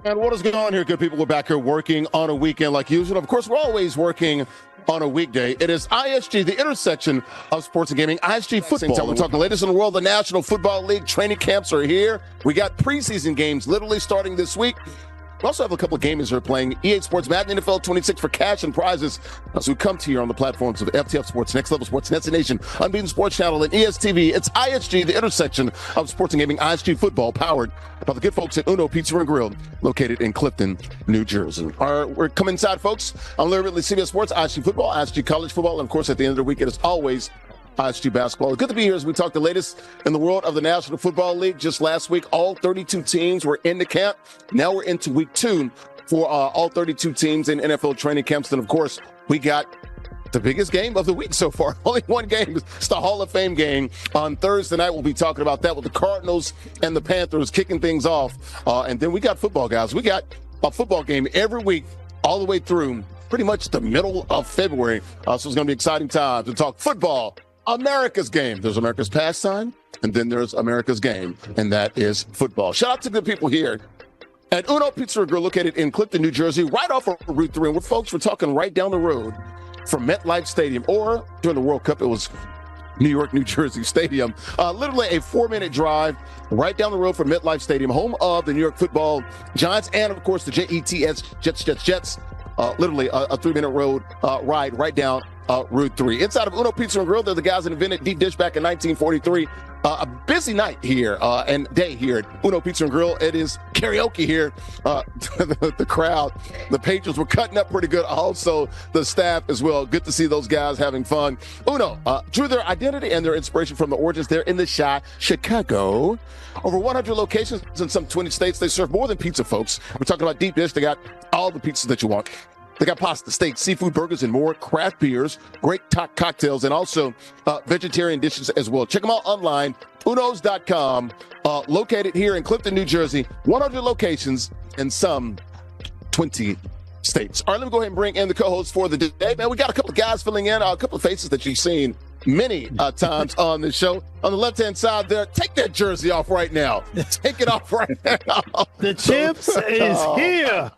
And what is going on here, good people? We're back here working on a weekend like usual. Of course, we're always working on a weekday. It is ISG, the intersection of sports and gaming. ISG football. We're talking the latest in the world. The National Football League training camps are here. We got preseason games literally starting this week. We also have a couple of gamers who are playing EA Sports Madden NFL 26 for cash and prizes as we come to you on the platforms of FTF Sports, Next Level Sports, Nets Nation, Unbeaten Sports Channel, and ESTV. It's ISG, the intersection of sports and gaming. ISG football, powered by the good folks at Uno Pizza and Grill, located in Clifton, New Jersey. We're coming inside, folks. I'm Larry Ridley, CBS Sports, ISG football, ISG college football, and of course, at the end of the week, it is always ISG basketball. It's good to be here as we talk the latest in the world of the National Football League. Just last week, all 32 teams were in the camp. Now we're into week 2 for all 32 teams in NFL training camps. And of course, we got the biggest game of the week so far. Only one game. It's the Hall of Fame game on Thursday night. We'll be talking about that with the Cardinals and the Panthers kicking things off. And then we got football, guys. We got a football game every week all the way through pretty much the middle of February. So it's going to be exciting time to talk football. America's game. There's America's pastime, and then there's America's game, and that is football. Shout out to the people here at Uno Pizza and Grill, located in Clifton, New Jersey, right off of Route 3. And we're talking right down the road from MetLife Stadium, or during the World Cup, it was New York, New Jersey Stadium. Literally a 4-minute drive right down the road from MetLife Stadium, home of the New York Football Giants, and of course the JETS, Jets. Literally a 3-minute road ride right down Route 3. Inside of Uno Pizza and Grill, they're the guys that invented deep dish back in 1943. A busy night here and day here at Uno Pizza and Grill. It is karaoke here. The crowd, the patrons were cutting up pretty good. Also, the staff as well. Good to see those guys having fun. Uno drew their identity and their inspiration from the origins there in the Chicago. Over 100 locations in some 20 states. They serve more than pizza, folks. We're talking about deep dish. They got all the pizzas that you want. They got pasta, steak, seafood, burgers, and more, craft beers, great cocktails, and also vegetarian dishes as well. Check them out online, unos.com, located here in Clifton, New Jersey, 100 locations in some 20 states. All right, let me go ahead and bring in the co-host for the day. Man, we got a couple of guys filling in, a couple of faces that you've seen many times on the show. On the left-hand side there, take that jersey off right now. Take it off right now. The champs is here.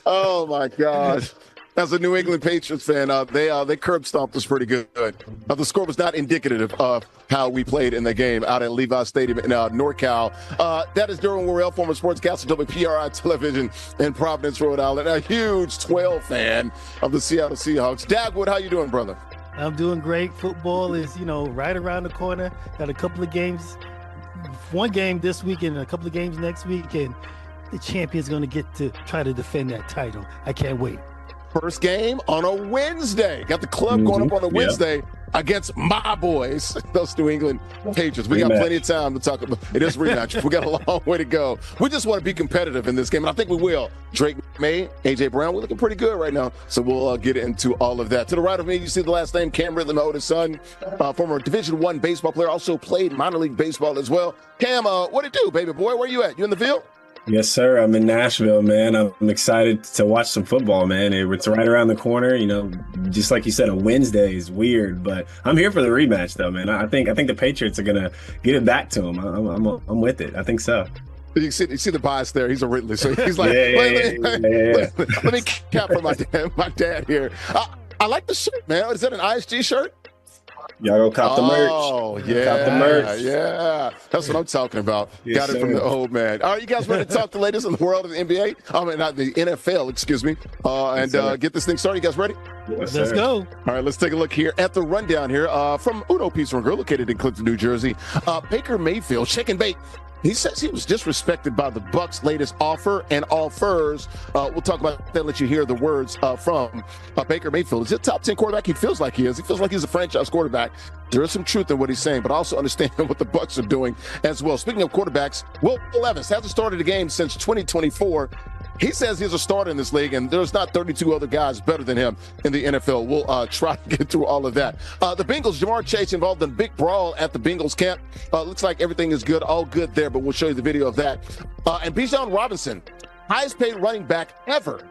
Oh, my gosh. As a New England Patriots fan, they curb stomped us pretty good. The score was not indicative of how we played in the game out at Levi Stadium in NorCal. That is Derwin Worrell, former sportscaster, WPRI television in Providence, Rhode Island. A huge 12 fan of the Seattle Seahawks. Dagwood, how you doing, brother? I'm doing great. Football is, right around the corner. Got a couple of games, one game this week and a couple of games next week, and the champion's going to get to try to defend that title. I can't wait. First game on a Wednesday. Got the club going up on a Wednesday against my boys, those New England Patriots. We got plenty of time to talk about. It is rematch. We got a long way to go. We just want to be competitive in this game, and I think we will. Drake May, A.J. Brown, we're looking pretty good right now, so we'll get into all of that. To the right of me, you see the last name, Cam Ridley, my oldest son, former Division I baseball player, also played minor league baseball as well. Cam, what it do, baby boy? Where you at? You in the field? Yes, sir. I'm in Nashville, man. I'm excited to watch some football, man. It's right around the corner. Just like you said, a Wednesday is weird, but I'm here for the rematch, though, man. I think the Patriots are gonna get it back to them. I'm with it. I think so. You see the bias there. He's a Ridley, so he's like, let me cap for my dad here. I like the shirt, man. Is that an ISG shirt? Y'all go cop the merch. Oh, yeah. Cop the merch. Yeah. That's what I'm talking about. Yes, Got it from the old man. All right, you guys ready to talk the latest in the world of the NBA? Not the NFL, excuse me. Get this thing started. You guys ready? Yes, Let's go. All right, let's take a look here at the rundown here from Uno Pizza and Grill, located in Clifton, New Jersey. Baker Mayfield, shake and bake. He says he was disrespected by the Bucs' latest offer and offers. We'll talk about that, let you hear the words from Baker Mayfield. Is he a top 10 quarterback? He feels like he is. He feels like he's a franchise quarterback. There is some truth in what he's saying, but I also understand what the Bucs are doing as well. Speaking of quarterbacks, Will Levis hasn't started a game since 2024. He says he's a starter in this league, and there's not 32 other guys better than him in the NFL. We'll try to get through all of that. The Bengals, Jamar Chase involved in a big brawl at the Bengals camp. Looks like everything is good, all good there, but we'll show you the video of that. And Bijan Robinson, highest paid running back ever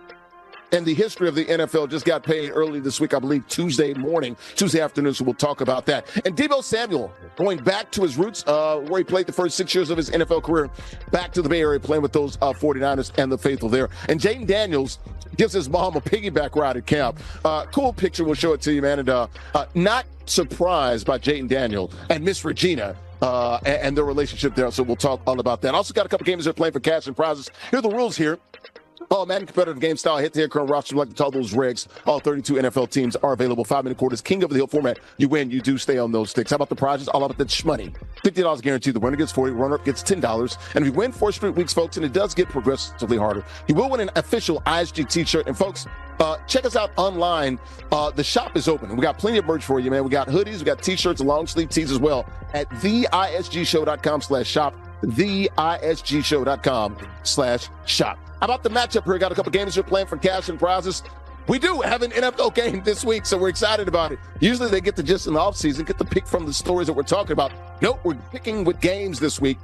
in the history of the NFL just got paid early this week, I believe Tuesday afternoon, so we'll talk about that. And Deebo Samuel going back to his roots, where he played the first 6 years of his NFL career, back to the Bay Area playing with those 49ers and the faithful there. And Jayden Daniels gives his mom a piggyback ride at camp. Cool picture, we'll show it to you, man. And not surprised by Jayden Daniel and Miss Regina and their relationship there, so we'll talk all about that. Also got a couple games they're playing for cash and prizes. Here are the rules here. Madden competitive game style, hit-to-hit current roster, like to tell those regs. All 32 NFL teams are available. 5-minute quarters, king of the hill format. You win, you do stay on those sticks. How about the prizes? All about the shmoney. $50 guaranteed. The winner gets $40, runner-up gets $10. And if you win 4 straight weeks, folks, and it does get progressively harder, you will win an official ISG t-shirt. And folks, check us out online. The shop is open. We got plenty of merch for you, man. We got hoodies, we got t-shirts, and long sleeve tees as well at theisgshow.com/shop. theisgshow.com/shop. How about the matchup here? Got a couple games you're playing for cash and prizes. We do have an NFL game this week, so we're excited about it. Usually they get to just in the offseason, get to pick from the stories that we're talking about. Nope, we're picking with games this week.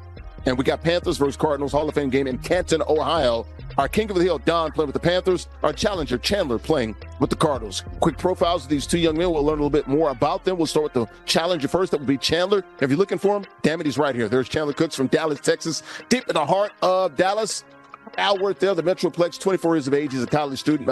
And we got Panthers versus Cardinals, Hall of Fame game in Canton, Ohio. Our king of the hill, Don, playing with the Panthers. Our challenger, Chandler, playing with the Cardinals. Quick profiles of these two young men. We'll learn a little bit more about them. We'll start with the challenger first. That would be Chandler. If you're looking for him, damn it, he's right here. There's Chandler Cooks from Dallas, Texas. Deep in the heart of Dallas. Alworth there, the Metroplex, 24 years of age. He's a college student,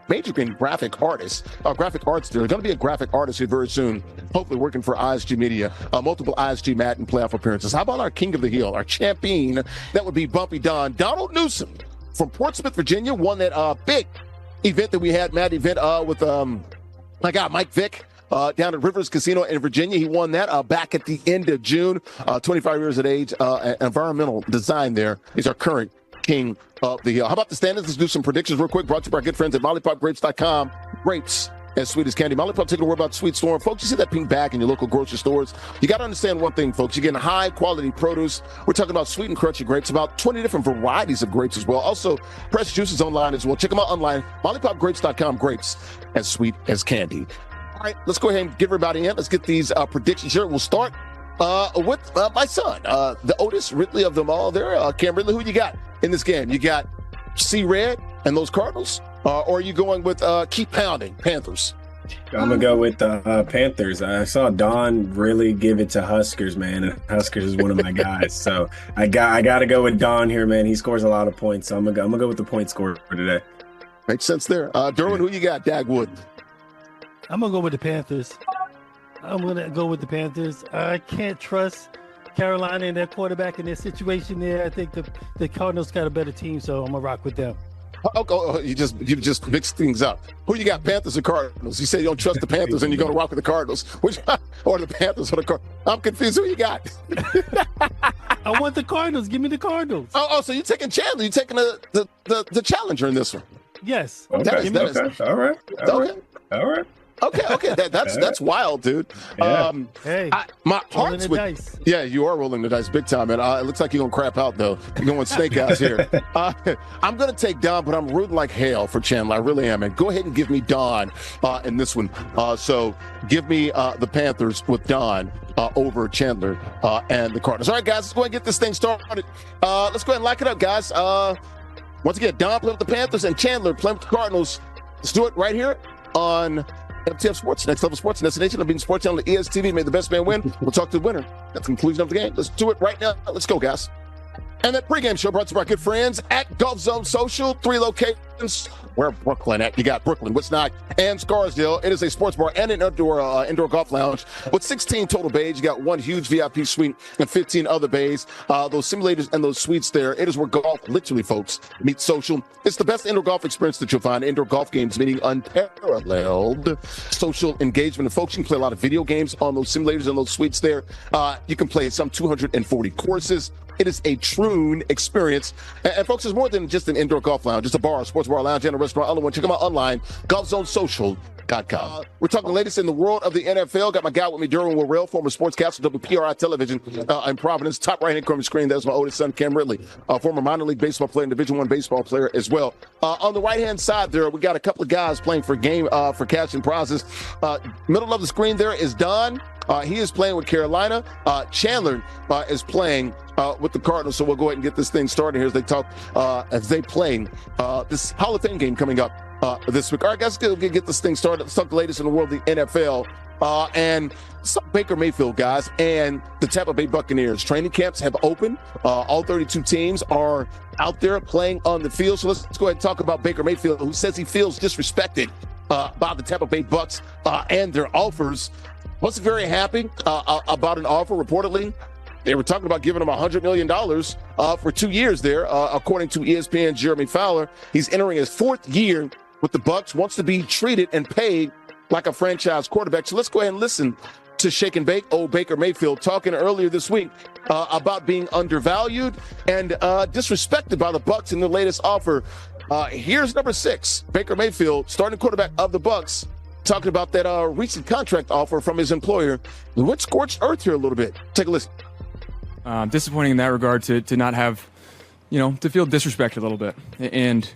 majoring in graphic arts there. Going to be a graphic artist here very soon, hopefully working for ISG Media. Multiple ISG Madden playoff appearances. How about our king of the hill, our champion? That would be Bumpy Don. Donald Newsom from Portsmouth, Virginia, won that big event that we had, Matt event with my guy Mike Vick. Down at Rivers Casino in Virginia. He won that back at the end of June. 25 years of age. Environmental design there is our current king of the hill. How about the standings? Let's do some predictions real quick. Brought to you by our good friends at mollipopgrapes.com. Grapes as sweet as candy. Mollipop taking a word about Sweet Storm. Folks, you see that pink bag in your local grocery stores. You got to understand one thing, folks. You're getting high quality produce. We're talking about sweet and crunchy grapes, about 20 different varieties of grapes as well. Also, fresh juices online as well. Check them out online. mollipopgrapes.com. Grapes as sweet as candy. All right, let's go ahead and get everybody in. Let's get these predictions here. We'll start with my son, the Otis Ridley of them all there. Cam Ridley, who you got in this game? You got C-Red and those Cardinals? Or are you going with keep pounding Panthers? I'm going to go with the Panthers. I saw Don really give it to Huskers, man. And Huskers is one of my guys. So I got to go with Don here, man. He scores a lot of points. So I'm going to go with the point scorer for today. Makes sense there. Derwin, who you got? Dagwood. I'm going to go with the Panthers. I can't trust Carolina and their quarterback in their situation there. I think the Cardinals got a better team, so I'm going to rock with them. Oh, you just mixed things up. Who you got, Panthers or Cardinals? You say you don't trust the Panthers and you're going to rock with the Cardinals. Or the Panthers or the Cardinals? I'm confused. Who you got? I want the Cardinals. Give me the Cardinals. Oh, so you're taking Chandler. You're taking the challenger in this one. Yes. Okay. All right. Okay, that's wild, dude. Yeah. My heart's with dice. Yeah, you are rolling the dice big time, man. It looks like you're gonna crap out though. You're going snake eyes here. I'm gonna take Don, but I'm rooting like hell for Chandler. I really am, man. Go ahead and give me Don in this one. So give me the Panthers with Don over Chandler and the Cardinals. All right, guys, let's go ahead and get this thing started. Let's go ahead and lock it up, guys. Once again, Don playing with the Panthers and Chandler playing with the Cardinals. Let's do it right here on FTF Sports, Next Level Sports Destination. I'm being Sports Channel, ESTV. May the best man win. We'll talk to the winner at the conclusion of the game. Let's do it right now. Let's go, guys. And that pregame show brought to you by our good friends at Gulf Zone Social. 3 locations. Where Brooklyn at? You got Brooklyn, Woodstock, and Scarsdale. It is a sports bar and an indoor golf lounge with 16 total bays. You got one huge VIP suite and 15 other bays. Those simulators and those suites there. It is where golf, literally, folks, meets social. It's the best indoor golf experience that you'll find. Indoor golf games, meaning unparalleled social engagement. And folks, you can play a lot of video games on those simulators and those suites there. You can play some 240 courses. It is a true experience. And folks, it's more than just an indoor golf lounge. It's a bar, a sports bar, lounge, and a restaurant. Other one, check them out online, golfzonesocial.com. We're talking the latest in the world of the NFL. Got my guy with me, Derwin Worrell, former sportscaster, WPRI Television in Providence. Top right-hand corner of the screen, there's my oldest son, Cam Ridley, former minor league baseball player and Division I baseball player as well. On the right-hand side there, we got a couple of guys playing for cash and prizes. Middle of the screen there is Don. He is playing with Carolina. Chandler is playing with the Cardinals. So we'll go ahead and get this thing started here as they talk, as they play this Hall of Fame game coming up this week. All right, guys, get this thing started. Let's talk the latest in the world of the NFL. And Baker Mayfield, guys, and the Tampa Bay Buccaneers. Training camps have opened. All 32 teams are out there playing on the field. So let's go ahead and talk about Baker Mayfield, who says he feels disrespected by the Tampa Bay Bucs and their offers. Wasn't very happy about an offer, reportedly. They were talking about giving him $100 million for 2 years there, according to ESPN's Jeremy Fowler. He's entering his 4th year with the Bucs, wants to be treated and paid like a franchise quarterback. So let's go ahead and listen to Shake and Bake, old Baker Mayfield, talking earlier this week about being undervalued and disrespected by the Bucs in the latest offer. Here's number 6, Baker Mayfield, starting quarterback of the Bucs, talking about that recent contract offer from his employer. We went scorched earth here a little bit. Take a listen. Disappointing in that regard to not have, to feel disrespected a little bit. And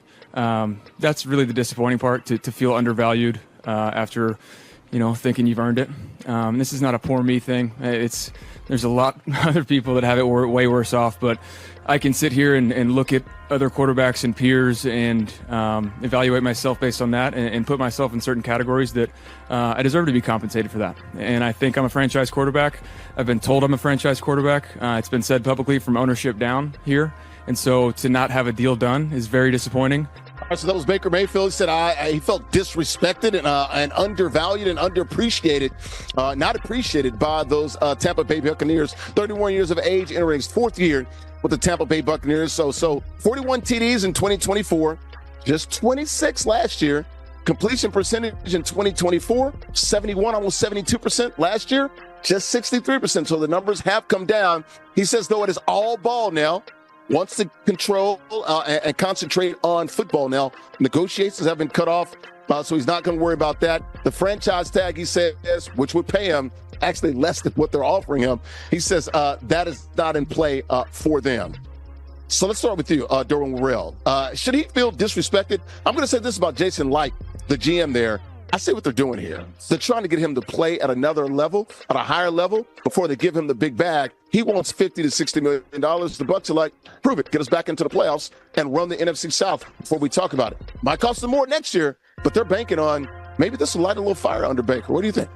that's really the disappointing part, to feel undervalued after, thinking you've earned it. This is not a poor me thing. There's a lot of other people that have it way worse off, but I can sit here and look at other quarterbacks and peers and evaluate myself based on that and put myself in certain categories that I deserve to be compensated for that. And I think I'm a franchise quarterback. I've been told I'm a franchise quarterback. It's been said publicly from ownership down here. And so to not have a deal done is very disappointing. All right, so that was Baker Mayfield. He said he felt disrespected and undervalued and underappreciated, not appreciated by those Tampa Bay Buccaneers. 31 years of age, entering his 4th year with the Tampa Bay Buccaneers. So 41 TDs in 2024, just 26 last year. Completion percentage in 2024, 71, almost 72%. Last year, just 63%. So the numbers have come down. He says, though, it is all ball now. Wants to control and concentrate on football now. Negotiations have been cut off, so he's not going to worry about that. The franchise tag, he says, which would pay him actually less than what they're offering him, he says that is not in play for them. So let's start with you, Derwin Worrell. Should he feel disrespected? I'm going to say this about Jason Licht, the GM there. I see what they're doing here. They're trying to get him to play at another level, at a higher level, before they give him the big bag. He wants $50 to $60 million. The Bucs are like, prove it, get us back into the playoffs and run the NFC South before we talk about it. Might cost them more next year, but they're banking on maybe this will light a little fire under Baker. What do you think?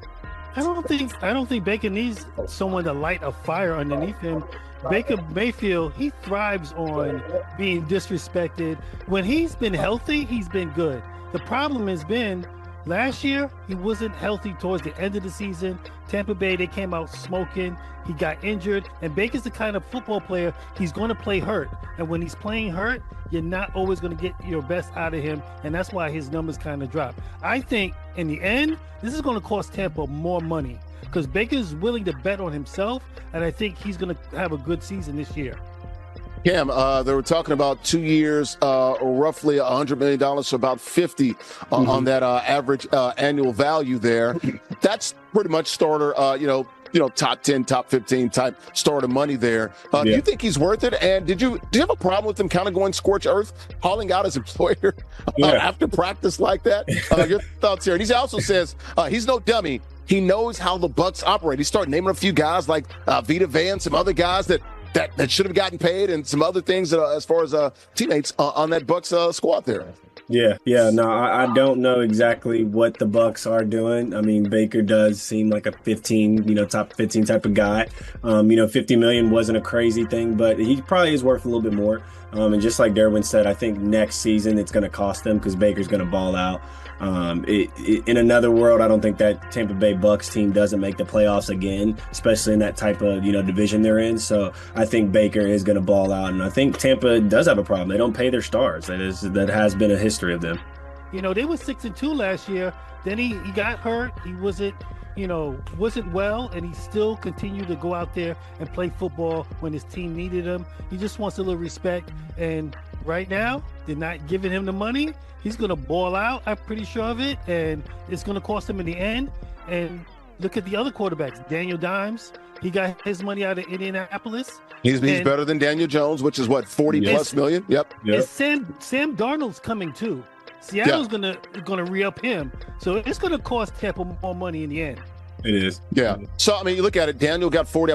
I don't think Baker needs someone to light a fire underneath him. Baker Mayfield, he thrives on being disrespected. When he's been healthy, he's been good. The problem has been last year, he wasn't healthy towards the end of the season. Tampa Bay, they came out smoking. He got injured. And Baker's the kind of football player, he's going to play hurt. And when he's playing hurt, you're not always going to get your best out of him. And that's why his numbers kind of drop. I think in the end, this is going to cost Tampa more money because Baker's willing to bet on himself. And I think he's going to have a good season this year. Cam, they were talking about 2 years, roughly $100 million, so about 50 on that average annual value there. That's pretty much starter, top 10, top 15 type starter money there. Do you think he's worth it? And do you have a problem with him kind of going scorched earth, calling out his employer after practice like that? Your thoughts here? And he also says he's no dummy. He knows how the Bucs operate. He started naming a few guys like Vita Vea, some other guys that should have gotten paid, and some other things as far as teammates on that Bucs squad there. Yeah. No, I don't know exactly what the Bucs are doing. I mean, Baker does seem like a top 15 type of guy. $50 million wasn't a crazy thing, but he probably is worth a little bit more. And just like Derwin said, I think next season it's going to cost them because Baker's going to ball out. In another world, I don't think that Tampa Bay Bucs team doesn't make the playoffs again, especially in that type of division they're in. So I think Baker is going to ball out, and I think Tampa does have a problem. They don't pay their stars. That has been a history of them. They were 6-2 last year. Then he got hurt. He wasn't well, and he still continued to go out there and play football when his team needed him. He just wants a little respect, and right now they're not giving him the money. He's going to ball out, I'm pretty sure of it, and it's going to cost him in the end. And look at the other quarterbacks. Daniel Dimes, he got his money out of Indianapolis. He's better than Daniel Jones, which is what, 40+ million? Yep. And Sam Darnold's coming too. Seattle's gonna re-up him, so it's gonna cost Tampa more money in the end. It is. Yeah. So, I mean, you look at it, Daniel got 40.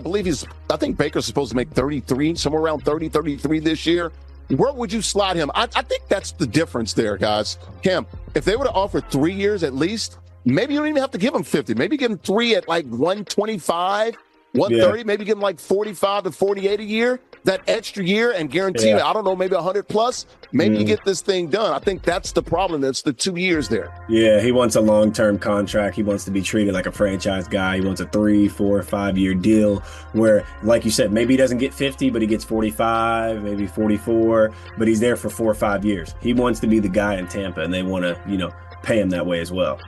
I think Baker's supposed to make 33, somewhere around 33 this year. Where would you slot him? I think that's the difference there, guys. Cam, if they would have offered 3 years at least, maybe you don't even have to give him 50. Maybe give him 3 at like 125, 130. Yeah. Maybe give him like 45 to 48 a year. That extra year and guarantee me, I don't know, maybe 100 plus. Maybe you get this thing done. I think that's the problem. That's the 2 years there. Yeah, he wants a long-term contract. He wants to be treated like a franchise guy. He wants a 3, 4, 5 year deal where, like you said, maybe he doesn't get 50, but he gets 45, maybe 44, but he's there for 4 or 5 years. He wants to be the guy in Tampa, and they want to, pay him that way as well.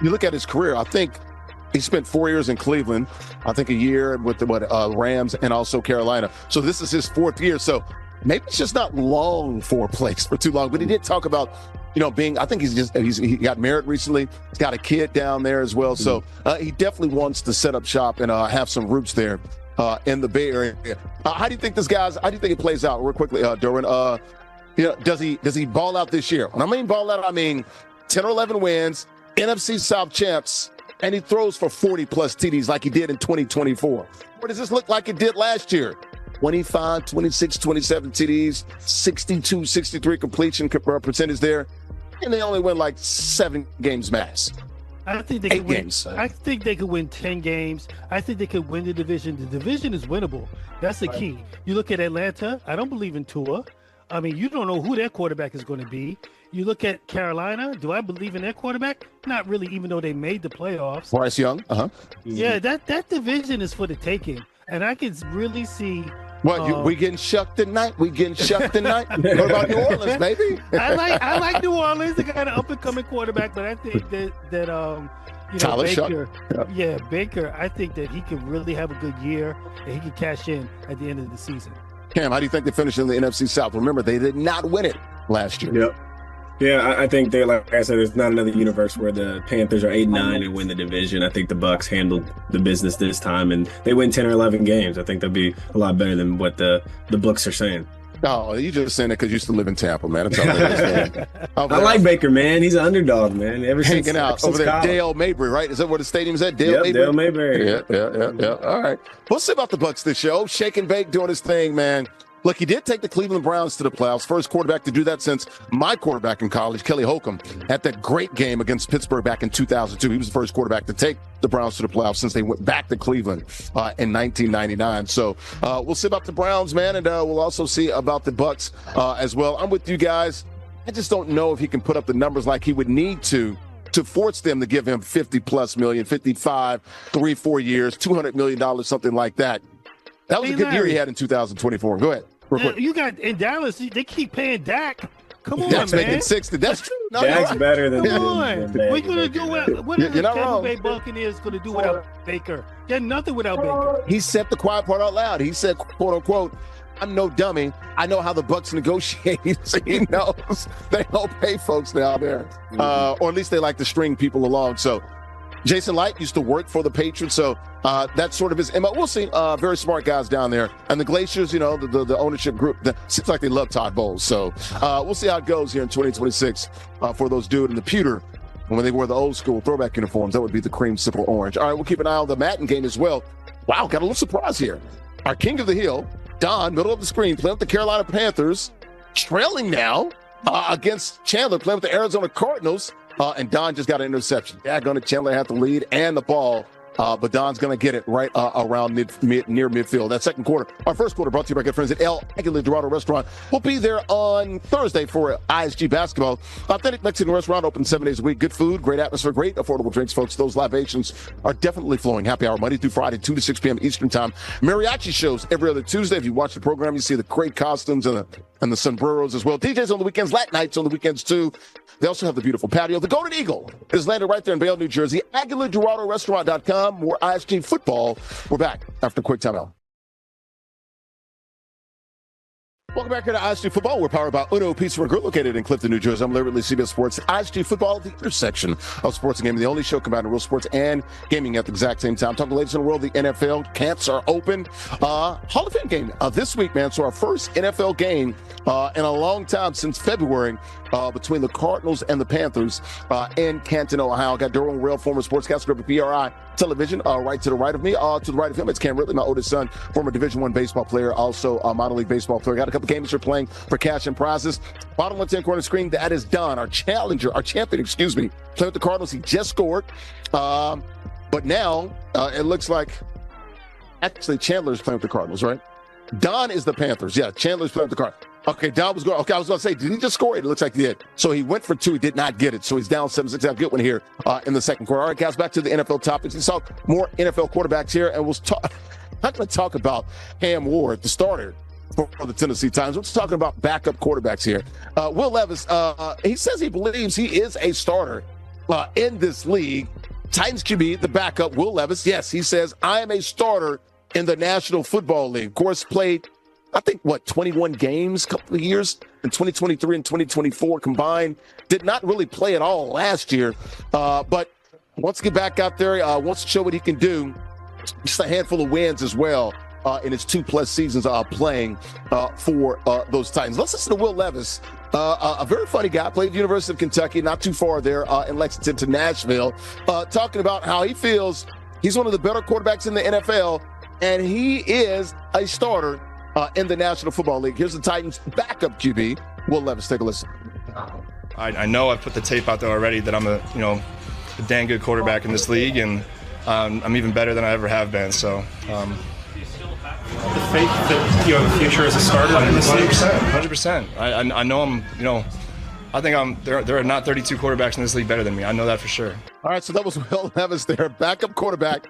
You look at his career, I think he spent 4 years in Cleveland, I think a year with the Rams and also Carolina. So this is his 4th year. So maybe it's just not long for a place for too long. But he did talk about, being, I think he got married recently. He's got a kid down there as well. So he definitely wants to set up shop and have some roots there in the Bay Area. How do you think it plays out real quickly, Derwin? Does he ball out this year? When I mean ball out, I mean 10 or 11 wins, NFC South champs, and he throws for 40-plus TDs like he did in 2024. Or does this look like it did last year? 25, 26, 27 TDs, 62, 63 completion percentage there, and they only win like 7 games max. I think they 8 games. I think they could win 10 games. I think they could win the division. The division is winnable. That's the key. You look at Atlanta, I don't believe in Tua. I mean, you don't know who their quarterback is going to be. You look at Carolina, do I believe in their quarterback? Not really, even though they made the playoffs. Bryce Young, Yeah, that division is for the taking. And I can really see... we getting shucked tonight? What about New Orleans, baby? I like New Orleans. They got an up-and-coming quarterback, but I think that Tyler Baker, Shuck. Baker, I think that he could really have a good year and he could cash in at the end of the season. Cam, how do you think they finish in the NFC South? Remember, they did not win it last year. Yep. Yeah, I think like I said, there's not another universe where the Panthers are 8-9 and win the division. I think the Bucs handled the business this time, and they win 10 or 11 games. I think they'll be a lot better than what the books are saying. Oh, you just saying that because you used to live in Tampa, man. It's all right. I like Baker, man. He's an underdog, man. Hanging out over there, Dale Mabry, right? Is that where the stadium's at? Dale Mabry? Dale Mabry. Yeah. All right. We'll see about the Bucs this show. Shake and bake, doing his thing, man. Look, he did take the Cleveland Browns to the playoffs. First quarterback to do that since my quarterback in college, Kelly Holcomb, had that great game against Pittsburgh back in 2002. He was the first quarterback to take the Browns to the playoffs since they went back to Cleveland in 1999. So we'll see about the Browns, man, and we'll also see about the Bucs as well. I'm with you guys. I just don't know if he can put up the numbers like he would need to force them to give him 50-plus million, 55, 3-4 years, $200 million, something like that. That was a good year he had in 2,024. Go ahead. You got in Dallas, they keep paying Dak. Come on, Dak's man. making 60. That's true. No, Dak's better than Come on. What are you going to do? What are the Tampa Bay Buccaneers going to do without Baker? They're nothing without Baker. He said the quiet part out loud. He said, quote unquote, I'm no dummy. I know how the Bucs negotiate. So he knows they don't pay folks down there. Or at least they like to string people along. So Jason Light used to work for the Patriots, so that's sort of his MO. We'll see. Very smart guys down there. And the Glaciers, the ownership group, seems like they love Todd Bowles. So we'll see how it goes here in 2026 for those dudes in the pewter. And when they wore the old school throwback uniforms, that would be the cream simple orange. All right, we'll keep an eye on the Madden game as well. Wow, got a little surprise here. Our king of the hill, Don, middle of the screen, playing with the Carolina Panthers, trailing now against Chandler, playing with the Arizona Cardinals. And Don just got an interception. Daggone it, Chandler had the lead and the ball, but Don's going to get it right around near midfield. That second quarter, our first quarter, brought to you by good friends at El Aguila Dorado Restaurant. We'll be there on Thursday for ISG basketball. Authentic Mexican restaurant, open 7 days a week. Good food, great atmosphere, great affordable drinks, folks. Those libations are definitely flowing. Happy hour Monday through Friday, 2 to 6 p.m. Eastern time. Mariachi shows every other Tuesday. If you watch the program, you see the great costumes and the sombreros as well. DJs on the weekends, Latin nights on the weekends too. They also have the beautiful patio. The Golden Eagle is landed right there in Vail, New Jersey. AguilaDoradoRestaurant.com. More ISG football. We're back after a quick timeout. Welcome back here to ISG Football. We're powered by Uno Pizza and Grill, located in Clifton, New Jersey. I'm Larry Lee, CBS Sports. ISG Football, the intersection of sports and gaming, the only show combining real sports and gaming at the exact same time. Talking the latest in the world, the NFL camps are open. Hall of Fame game this week, man. So our first NFL game in a long time, since February, between the Cardinals and the Panthers in Canton, Ohio. Got Derwin Rail, former sportscaster of PRI Television, right to the right of me. To the right of him, it's Cam Ridley, my oldest son, former Division I baseball player, also a minor league baseball player. Got a couple games you're playing for cash and prizes. Bottom left-hand corner screen, that is Don, our champion, playing with the Cardinals. He just scored. But now it looks like actually Chandler's playing with the Cardinals, right? Don is the Panthers. Yeah, Chandler's playing with the Cardinals. Okay, Don was going. Okay, I was going to say, did he just score it? It looks like he did. So he went for 2. He did not get it. So he's down 7-6. Have a good one here in the second quarter. All right, guys, back to the NFL topics. Let's talk more NFL quarterbacks here, and we'll talk. I'm not going to talk about Cam Ward, the starter for the Tennessee Titans. We're just talking about backup quarterbacks here. Will Levis, he says he believes he is a starter in this league. Titans QB, the backup, Will Levis. Yes, he says, I am a starter in the National Football League. Of course, played, I think, 21 games, a couple of years in 2023 and 2024 combined. Did not really play at all last year, but wants to get back out there, wants to show what he can do. Just a handful of wins as well in his 2+ seasons playing for those Titans. Let's listen to Will Levis, a very funny guy, played at the University of Kentucky, not too far there in Lexington to Nashville, talking about how he feels he's one of the better quarterbacks in the NFL, and he is a starter in the National Football League. Here's the Titans' backup QB, Will Levis. Take a listen. I know I've put the tape out there already that I'm a dang good quarterback in this league, and I'm even better than I ever have been. So, the faith that you have a future as a starter in this league? 100%. I know I think there are not 32 quarterbacks in this league better than me. I know that for sure. All right, so that was Will Levis there, backup quarterback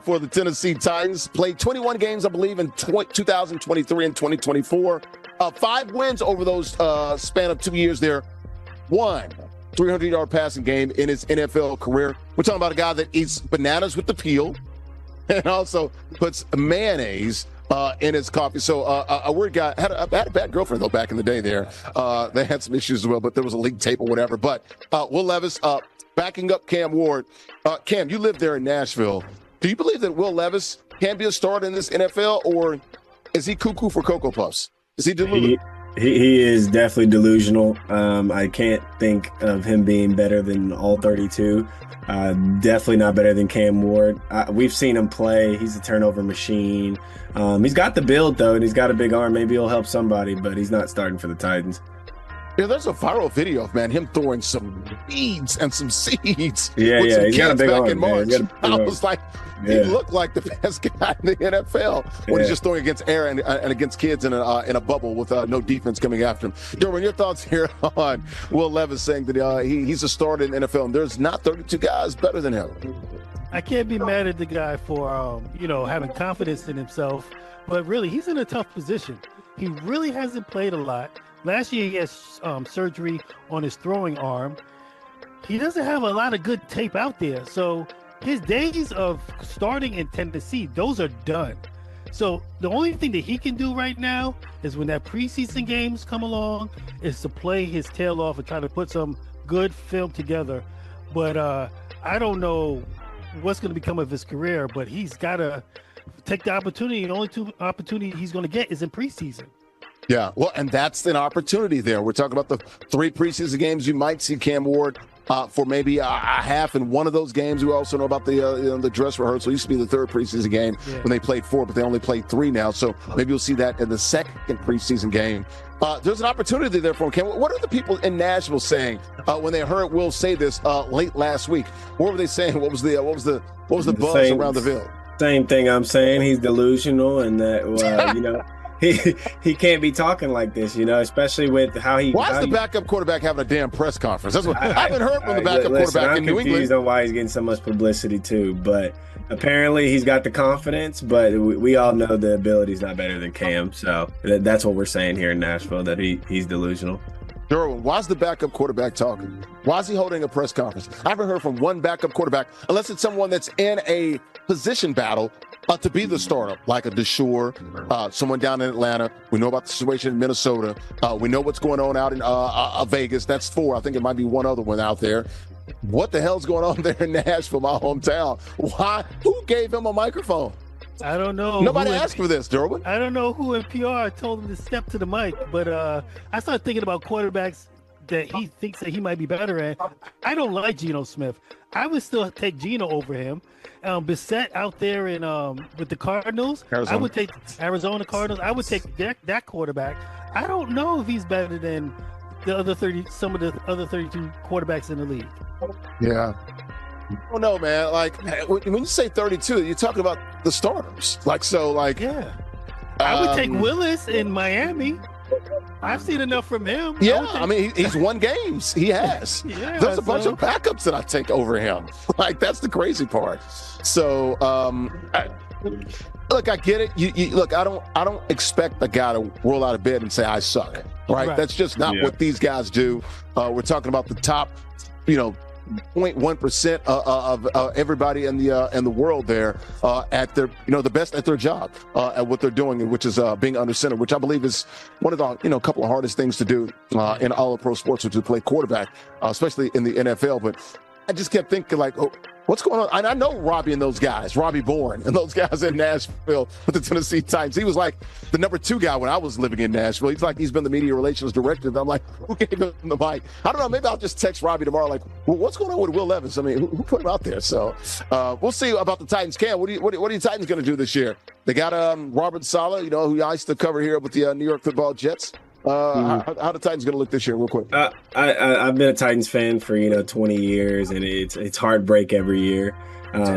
for the Tennessee Titans. Played 21 games, I believe, in 2023 and 2024. 5 wins over those span of 2 years there. 1 300-yard passing game in his NFL career. We're talking about a guy that eats bananas with the peel and also puts mayonnaise in his coffee. So a weird guy. Had a bad girlfriend, though, back in the day there. They had some issues as well, but there was a leak tape or whatever. But Will Levis backing up Cam Ward. Cam, you live there in Nashville. Do you believe that Will Levis can be a starter in this NFL, or is he cuckoo for Cocoa Puffs? Is he deluded? He is definitely delusional. I can't think of him being better than all 32. Definitely not better than Cam Ward. We've seen him play. He's a turnover machine. He's got the build, though, and he's got a big arm. Maybe he'll help somebody, but he's not starting for the Titans. Yeah, there's a viral video of him throwing some beads and some seeds. Yeah, he's got a big arm. In March. I was like, he looked like the best guy in the NFL when he's just throwing against air and against kids in a bubble with no defense coming after him. Derwin, your thoughts here on Will Levis saying that he's a starter in the NFL and there's not 32 guys better than him? I can't be mad at the guy for having confidence in himself, but really he's in a tough position. He really hasn't played a lot. Last year he has surgery on his throwing arm. He doesn't have a lot of good tape out there. So his days of starting in Tennessee, those are done. So the only thing that he can do right now is when that preseason games come along is to play his tail off and try to put some good film together. But I don't know what's going to become of his career, but he's got to take the opportunity. The only 2 opportunities he's going to get is in preseason. Yeah, well, and that's an opportunity there. We're talking about the 3 preseason games. You might see Cam Ward for maybe a half in one of those games. We also know about the dress rehearsal. It used to be the 3rd preseason game when they played 4, but they only played 3 now. So maybe you'll see that in the 2nd preseason game. There's an opportunity there for him. Cam, what are the people in Nashville saying when they heard Will say this late last week? What were they saying? What was the buzz around the Ville? Same thing I'm saying. He's delusional, and that He can't be talking like this, especially with how he. Why is the backup quarterback having a damn press conference? That's what I haven't heard from the backup quarterback in New England. I'm confused on why he's getting so much publicity too, but apparently he's got the confidence. But we all know the ability's not better than Cam, so that's what we're saying here in Nashville, that he's delusional. Derwin, why's the backup quarterback talking? Why is he holding a press conference? I haven't heard from one backup quarterback, unless it's someone that's in a position battle to be the starter, like a Deshaun, someone down in Atlanta. We know about the situation in Minnesota. We know what's going on out in Vegas. That's 4. I think it might be one other one out there. What the hell's going on there in Nashville, my hometown? Why? Who gave him a microphone? I don't know. Nobody asked for this, Derwin. I don't know who in PR told him to step to the mic, but I started thinking about quarterbacks that he thinks that he might be better at. I don't like Geno Smith. I would still take Geno over him. Bissett out there in with the Cardinals. Arizona. I would take Arizona Cardinals. I would take that quarterback. I don't know if he's better than some of the other 32 quarterbacks in the league. Yeah. I don't know, man. Like, when you say 32, you're talking about the starters. Yeah. I would take Willis in Miami. I've seen enough from him. Yeah, I mean, he's won games. He has. Yeah, There's a bunch of backups that I take over him. Like, that's the crazy part. So, look, I get it. Look, I don't expect a guy to roll out of bed and say I suck. Right? That's just not what these guys do. We're talking about the top, 0.1% of everybody in the world there at their the best at their job at what they're doing, which is being under center, which I believe is one of the couple of hardest things to do in all of pro sports, which is to play quarterback, especially in the NFL. But I just kept thinking like, oh, what's going on? And I know Robbie and those guys, Robbie Bourne and those guys in Nashville with the Tennessee Titans. He was like the number 2 guy when I was living in Nashville. He's been the media relations director. And I'm like, who gave him the mic? I don't know. Maybe I'll just text Robbie tomorrow. Like, well, what's going on with Will Levis? I mean, who put him out there? So we'll see about the Titans. Cam, what are you Titans going to do this year? They got Robert Saleh, who I used to cover here with the New York Football Jets. How the Titans going to look this year, real quick? I've been a Titans fan for 20 years, and it's heartbreak every year.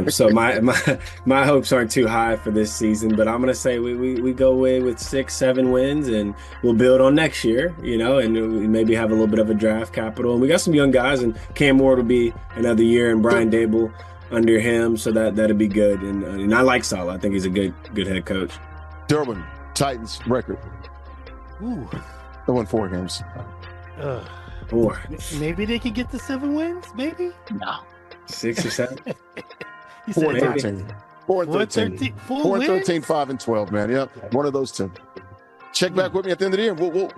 So my hopes aren't too high for this season, but I'm going to say we go away with 6-7 wins, and we'll build on next year, and we maybe have a little bit of a draft capital. And we got some young guys, and Cam Ward will be another year, and Brian Dable under him, so that'll be good. And I like Saleh. I think he's a good head coach. Derwin, Titans record. Ooh. They won 4 games. 4. Maybe they could get to 7 wins. Maybe. No. 6 or 7. 4 and 13. 4 and 13. 4 and 13, 5 and 12, man. Yep. One of those 2. Check back with me at the end of the year. We'll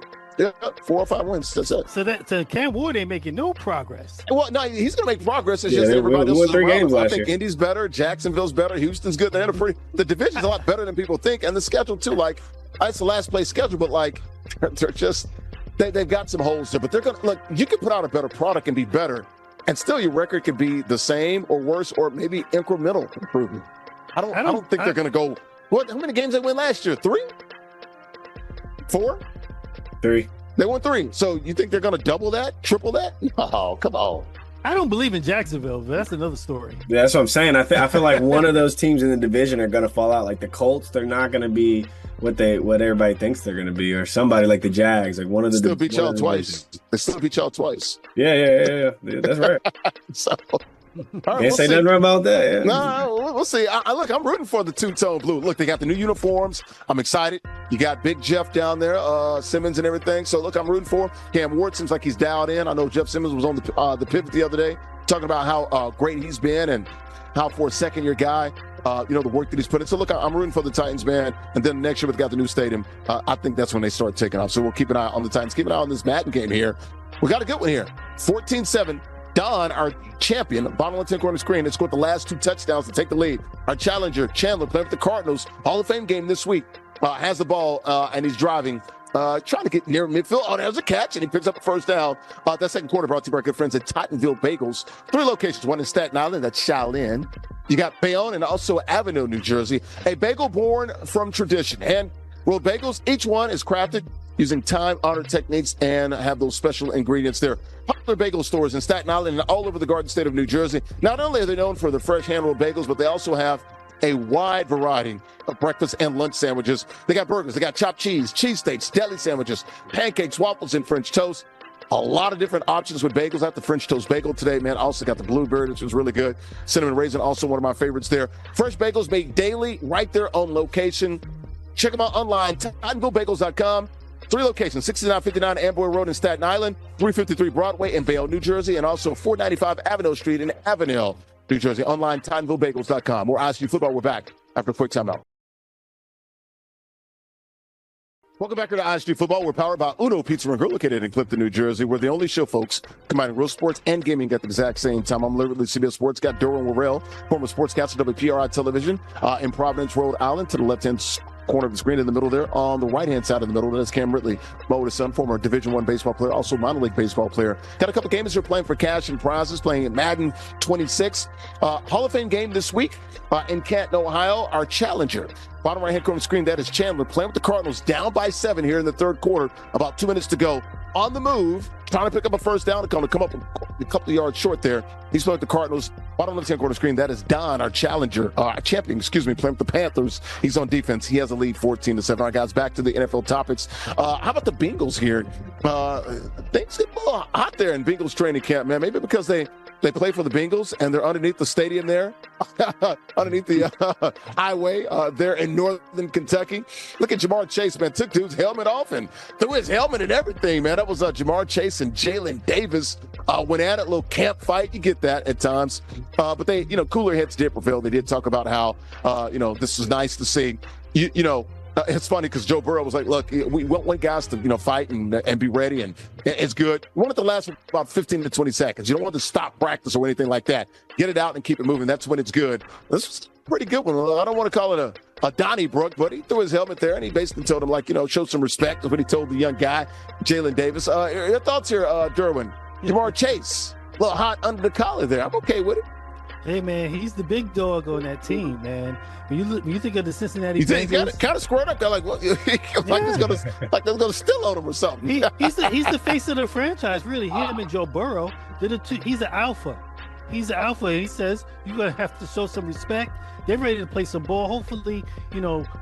4 or 5 wins. That's it. So Cam Ward ain't making no progress. Well, no, he's going to make progress. It's just everybody else is 3 games around. last I think year. Indy's better. Jacksonville's better. Houston's good. The division's a lot better than people think. And the schedule, too. Like, it's the last place schedule, but, like, they're just they've got some holes there. But they're going to – look, you can put out a better product and be better, and still your record could be the same or worse or maybe incremental improvement. I don't think they're going to go – how many games they win last year? 3? 4? 3. They won 3. So you think they're going to double that, triple that? Oh, come on. I don't believe in Jacksonville, but that's another story. Yeah, that's what I'm saying. I feel like one of those teams in the division are going to fall out. Like the Colts, they're not going to be what everybody thinks they're going to be, or somebody like the Jags, like one of the still beat y'all twice. They still beat y'all twice. Yeah. That's right. So. Can't say nothing wrong about that. Yeah. No, we'll see. Look, I'm rooting for the two-tone blue. Look, they got the new uniforms. I'm excited. You got Big Jeff down there, Simmons and everything. So, look, I'm rooting for Cam Ward. Seems like he's dialed in. I know Jeff Simmons was on the pivot the other day talking about how great he's been and how for a second-year guy, the work that he's put in. So, look, I'm rooting for the Titans, man. And then next year, we've got the new stadium. I think that's when they start taking off. So, we'll keep an eye on the Titans. Keep an eye on this Madden game here. We got a good one here. 14-7. Don, our champion, bottom left-hand corner screen, has scored the last 2 touchdowns to take the lead. Our challenger, Chandler, playing with the Cardinals, Hall of Fame game this week, has the ball, and he's driving, trying to get near midfield. Oh, there's a catch, and he picks up the first down. That second quarter brought to you by our good friends at Tottenville Bagels. 3 locations, one in Staten Island, that's Shaolin. You got Bayonne and also Avenue, New Jersey. A bagel born from tradition. And rolled bagels, each one is crafted using time-honored techniques and have those special ingredients there. Popular bagel stores in Staten Island and all over the Garden State of New Jersey. Not only are they known for the fresh hand-rolled bagels, but they also have a wide variety of breakfast and lunch sandwiches. They got burgers, they got chopped cheese, cheesesteaks, deli sandwiches, pancakes, waffles, and French toast. A lot of different options with bagels. I have the French toast bagel today, man. Also got the blueberry, which was really good. Cinnamon raisin, also one of my favorites there. Fresh bagels made daily right there on location. Check them out online, TottenvilleBagels.com. 3 locations, 6959 Amboy Road in Staten Island, 353 Broadway in Bayonne, New Jersey, and also 495 Avenue Street in Avenel, New Jersey. Online, TottenvilleBagels.com. More ISG football. We're back after a quick timeout. Welcome back to ISG Football. We're powered by Uno Pizza and Grill, located in Clifton, New Jersey. We're the only show, folks, combining real sports and gaming at the exact same time. I'm literally CBS Sports. Got Derwin Worrell, former sportscaster, WPRI Television, in Providence, Rhode Island, to the left-hand corner of the screen in the middle there. On the right-hand side of the middle, that's Cam Ridley, Mo's son, former Division I baseball player, also minor league baseball player. Got a couple games here playing for cash and prizes, playing at Madden 26. Hall of Fame game this week in Canton, Ohio. Our challenger, bottom right-hand corner of the screen, that is Chandler, playing with the Cardinals, down by 7 here in the third quarter. About 2 minutes to go. On the move, trying to pick up a first down to come up a couple of yards short there. He's playing with the Cardinals. Bottom left-hand corner screen, that is Don, our challenger, champion, playing with the Panthers. He's on defense. He has a lead 14-7. All right, guys, back to the NFL topics. How about the Bengals here? Things get a little hot there in Bengals training camp, man. Maybe because they play for the Bengals and they're underneath the stadium there, underneath the highway there in northern Kentucky. Look at Jamar Chase, man. Took dude's helmet off and threw his helmet and everything, man. That was Jamar Chase and Jalen Davis went at it, a little camp fight. You get that at times. But they, cooler heads did prevail. They did talk about how, this is nice to see. It's funny because Joe Burrow was like, look, we want guys to, fight and be ready, and it's good. We want it to last for about 15 to 20 seconds. You don't want to stop practice or anything like that. Get it out and keep it moving. That's when it's good. This was a pretty good one. I don't want to call it a Donnybrook, but he threw his helmet there, and he basically told him, show some respect. That's what he told the young guy, Jalen Davis. Your thoughts here, Derwin? Jamar Chase, a little hot under the collar there. I'm okay with it. Hey, man, he's the big dog on that team, man. When you think of the Cincinnati Bengals, he kind of squared up there, like they're gonna steal on him or something. He's the face of the franchise, really. Him and Joe Burrow, they're the two. He's an alpha. He's an alpha, and he says you're gonna have to show some respect. They're ready to play some ball. Hopefully,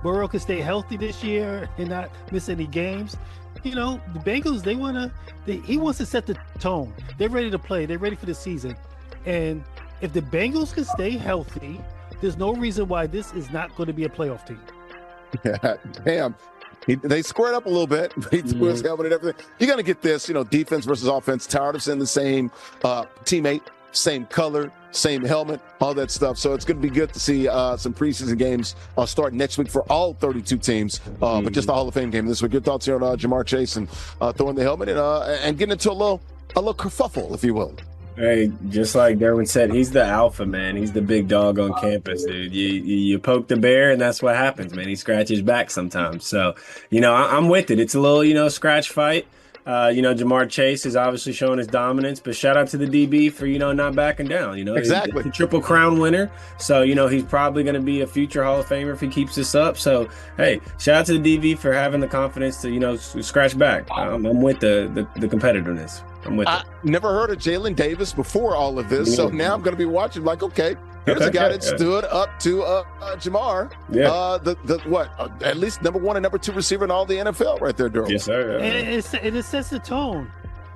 Burrow can stay healthy this year and not miss any games. The Bengals, he wants to set the tone. They're ready to play. They're ready for the season, and if the Bengals can stay healthy, there's no reason why this is not going to be a playoff team. Yeah, damn. They squared up a little bit. He threw his helmet and everything. You're going to get this, defense versus offense. Tired of seeing the same teammate, same color, same helmet, all that stuff. So it's going to be good to see some preseason games start next week for all 32 teams, but just the Hall of Fame game this week. Your thoughts here on Jamar Chase and throwing the helmet and getting into a little kerfuffle, if you will. Hey, just like Derwin said, he's the alpha, man. He's the big dog on campus, dude. You poke the bear, and that's what happens, man. He scratches back sometimes. So, I'm with it. It's a little, scratch fight. Jamar Chase is obviously showing his dominance, but shout out to the DB for, not backing down. Exactly. He's a Triple Crown winner. So, he's probably going to be a future Hall of Famer if he keeps this up. So, hey, shout out to the DB for having the confidence to, scratch back. I'm with the competitiveness. I'm with it. Never heard of Jalen Davis before all of this, so now I'm going to be watching like, okay, here's a guy that stood up to Jamar. Yeah. At least number 1 and number 2 receiver in all the NFL right there, Durham. Yes, sir. And it sets the tone.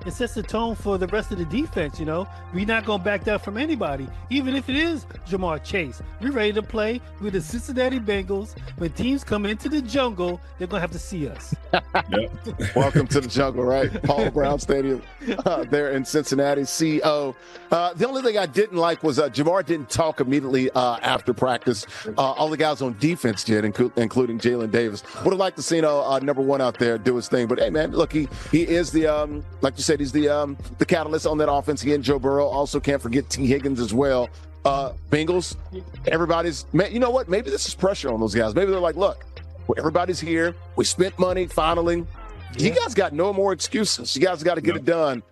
It sets the tone for the rest of the defense, We're not going to back down from anybody, even if it is Jamar Chase. We're ready to play with the Cincinnati Bengals. When teams come into the jungle, they're going to have to see us. Welcome to the jungle, right? Paul Brown Stadium there in Cincinnati, CO. The only thing I didn't like was Jamar didn't talk immediately after practice. All the guys on defense did, including Jalen Davis. Would have liked to see number 1 out there do his thing. But, hey, man, look, he is the, like you said, he's the catalyst on that offense. He and Joe Burrow. Also can't forget T. Higgins as well. Bengals, everybody's, man, you know what? Maybe this is pressure on those guys. Maybe they're like, look, everybody's here. We spent money finally. Yeah. You guys got no more excuses. You guys got to get it done.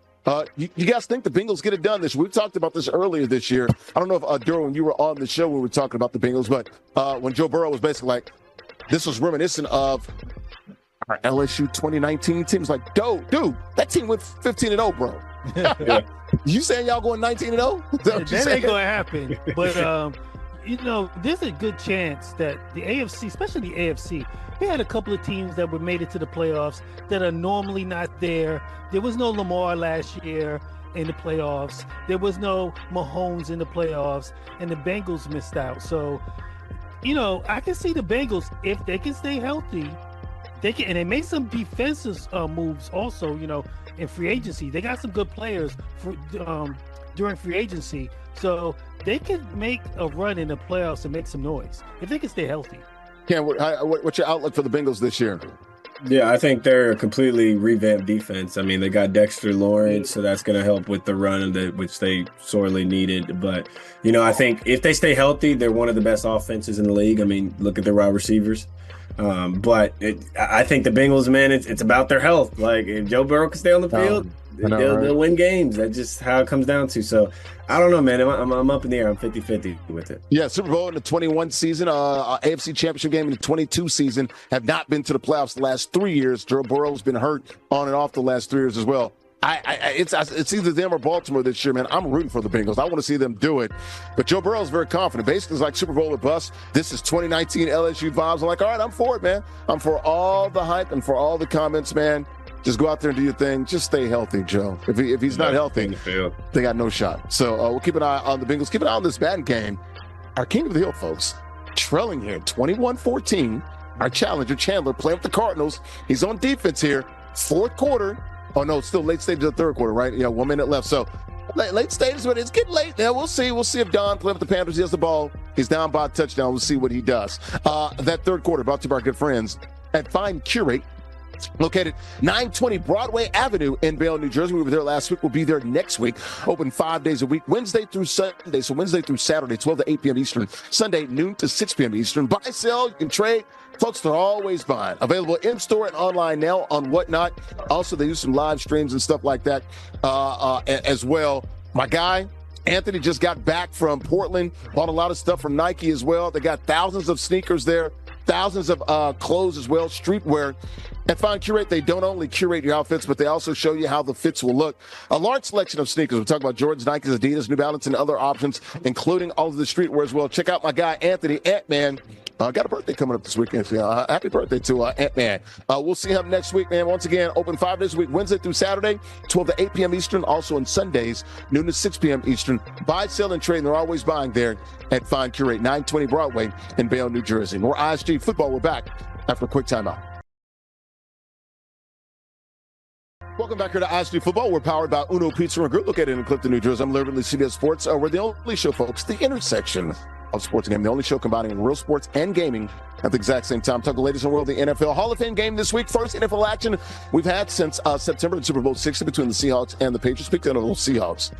You guys think the Bengals get it done this year? We talked about this earlier this year. I don't know if, Derwin, you were on the show when we were talking about the Bengals, but when Joe Burrow was basically like, this was reminiscent of our LSU 2019 teams. Like, dude, that team went 15-0, bro. Yeah. You saying y'all going 19-0? That ain't going to happen. But, there's a good chance that the AFC, especially the AFC, we had a couple of teams that were made it to the playoffs that are normally not there. There was no Lamar last year in the playoffs. There was no Mahomes in the playoffs, and the Bengals missed out. So, I can see the Bengals, if they can stay healthy, and they made some defensive moves also, in free agency. They got some good players during free agency. So they can make a run in the playoffs and make some noise if they can stay healthy. Ken, what's your outlook for the Bengals this year? Yeah, I think they're a completely revamped defense. I mean, they got Dexter Lawrence, so that's going to help with the run, which they sorely needed. But, I think if they stay healthy, they're one of the best offenses in the league. I mean, look at their wide receivers. But I think the Bengals, man, it's about their health. Like, if Joe Burrow can stay on the field, they'll win games. That's just how it comes down to. So I don't know, man. I'm up in the air. I'm 50-50 with it. Yeah, Super Bowl in the 21 season, AFC Championship game in the 22 season, have not been to the playoffs the last 3 years. Joe Burrow's been hurt on and off the last 3 years as well. It's either them or Baltimore this year, man. I'm rooting for the Bengals. I want to see them do it. But Joe Burrow's very confident. Basically, it's like Super Bowl or bust. This is 2019 LSU vibes. I'm like, all right, I'm for it, man. I'm for all the hype and for all the comments, man. Just go out there and do your thing. Just stay healthy, Joe. If he's not healthy, they got no shot. So we'll keep an eye on the Bengals. Keep an eye on this Madden game. Our King of the Hill, folks, trailing here 21-14. Our challenger, Chandler, playing with the Cardinals. He's on defense here. Fourth quarter. Oh, no, still late stage of the third quarter, right? Yeah, 1 minute left. So late stages, but it's getting late. Yeah, we'll see. We'll see if Don playing with the Panthers. He has the ball. He's down by a touchdown. We'll see what he does. That third quarter brought to you by our good friends at Fine Curate, located 920 Broadway Avenue in Bayonne, New Jersey. We were there last week. We'll be there next week. Open 5 days a week, Wednesday through Sunday. So Wednesday through Saturday, 12 to 8 p.m. Eastern. Sunday, noon to 6 p.m. Eastern. Buy, sell, you can trade. Folks, they're always buying. Available in-store and online now on Whatnot. Also, they do some live streams and stuff like that as well. My guy, Anthony, just got back from Portland. Bought a lot of stuff from Nike as well. They got thousands of sneakers there. Thousands of clothes as well, streetwear. At Fine Curate, they don't only curate your outfits, but they also show you how the fits will look. A large selection of sneakers. We're talking about Jordans, Nikes, Adidas, New Balance, and other options, including all of the streetwear as well. Check out my guy, Anthony Ant-Man. Got a birthday coming up this weekend. So, happy birthday to Ant-Man. We'll see him next week, man. Once again, open 5 days a week, Wednesday through Saturday, 12 to 8 p.m. Eastern. Also on Sundays, noon to 6 p.m. Eastern. Buy, sell, and trade. And they're always buying there at Fine Curate, 920 Broadway in Bayonne, New Jersey. More ISG football. We're back after a quick timeout. Welcome back here to ISG Football. We're powered by Uno Pizza and Grill, located in Clifton, New Jersey. I'm literally CBS Sports. We're the only show, folks, the intersection of sports and gaming, the only show combining real sports and gaming at the exact same time. Talk the latest in the world of the NFL. Hall of Fame game this week. First NFL action we've had since September, the Super Bowl 60 between the Seahawks and the Patriots. Speaking of those Seahawks,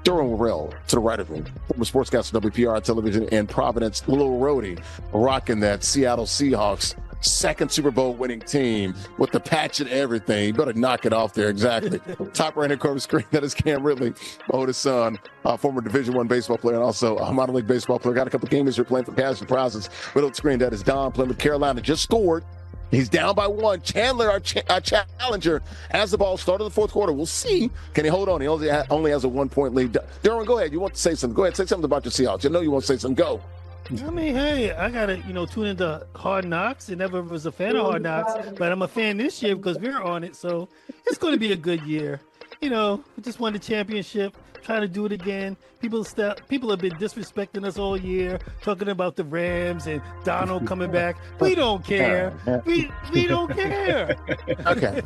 Durham Worrell to the right of me, former sportscaster WPR television in Providence, Little Rhodey, rocking that Seattle Seahawks second Super Bowl winning team with the patch and everything. You better knock it off there. Exactly. Top right hand corner screen. That is Cam Ridley, my oldest son, former Division I baseball player and also a minor league baseball player. Got a couple of games here playing for Cash and Prizes. Middle screen. That is Don playing with Carolina. Just scored. He's down by one. Chandler, our challenger, has the ball. Start of the fourth quarter. We'll see. Can he hold on? He only has a 1 point lead. Darren, go ahead. You want to say something? Go ahead. Say something about your Seahawks. I know you want to say something. Go. I mean, hey, I got to, tune into Hard Knocks. I never was a fan of Hard Knocks, but I'm a fan this year because we're on it. So it's going to be a good year. We just won the championship, trying to do it again. People have been disrespecting us all year, talking about the Rams and Donald coming back. We don't care. We don't care. Okay.